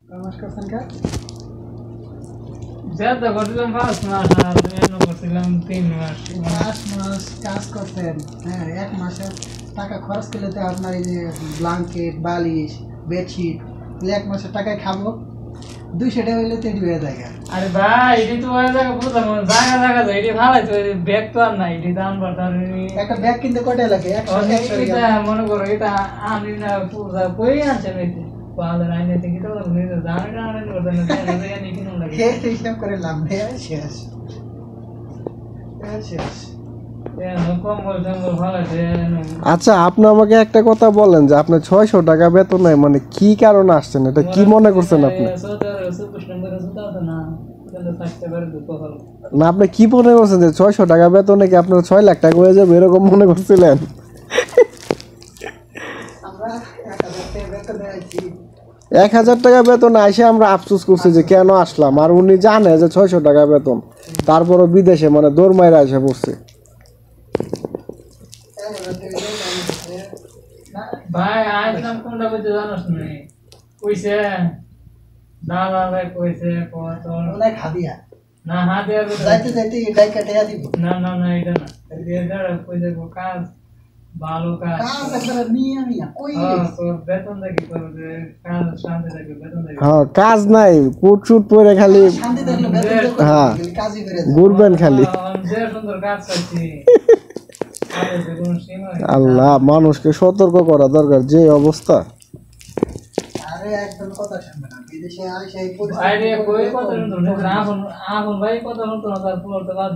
মাস করছেন কাজ? যেটা করছিলাম 5 মাস আর এমন করছিলাম 3 মাস। 5 মাস কাজ করতেন, হ্যাঁ 1 মাসের টাকা খরচ করলে তো আপনার এই যে ব্ল্যাঙ্কেট, বালিশ, বেডশিট 1 মাসের টাকায় খাবো, 200 টাকা হইলে তো এটি হয়ে যায়। আরে ভাই এটি তো ওই জায়গা বুঝলাম জায়গা জায়গা যায় এটি ভালো তো ব্যাগ তো আর নাই এটি দাম বাড়তার একটা ব্যাগ কিনতে কয়টা লাগে? 100 এটা মনে করো এটা আমি না পুরো কই আনছেন এটি পালে আইনে থেকে তো নিজে জানে না আনে করতে না জানে না কিনুন লাগে এই হিসাব করে লাভ নেই, শেষ শেষ। আচ্ছা, আপনি আমাকে একটা কথা বলেন যে আপনি 600 টাকা বেতন নেয় মানে কি কারণে আসছেন, এটা কি মনে করছেন আপনি? না, আপনি কি মনে করছেন যে 600 টাকা বেতনে কি আপনার 6 লাখ টাকা হয়ে যাবে এরকম মনে করছিলেন? আমরা 1000 টাকা বেতন আইসে আমরা আফসোস করছি যে কেন আসলাম, আর উনি জানে যে 600 টাকা বেতন, তারপরও বিদেশে মানে দৌড় মাইরা এসে পড়ছে। ভাই আইলাম কোনটা বলতে জানোস না কইছে দাদা ভাই কইছে কত অনেক হাদিয়া না হাদিয়া যাইতে যাইতে গাই কাটে দিব। না না না এটা না এটা কইছে কাজ ভালো কাজ কাজ একবার মিয়া মিয়া কই তো বেতন দেখি করবে কাজ শান্তি দেখি বেতন দেখি হ্যাঁ, কাজ নাই, কোট শুট পরে খালি শান্তি দেখলে বেতন দেখো, হ্যাঁ কাজই করে যায়। ঘুরবেন খালি। যে সুন্দর কাজ করছি আল্লাহ, মানুষকে সতর্ক করা দরকার, যে অবস্থা। আরে একদম কথা শুনবে না, বিদেশে আসে এই আরে কই কথা শুনতো না, আপন ভাই কথা শুনতো না, তার পুরো তো বাদ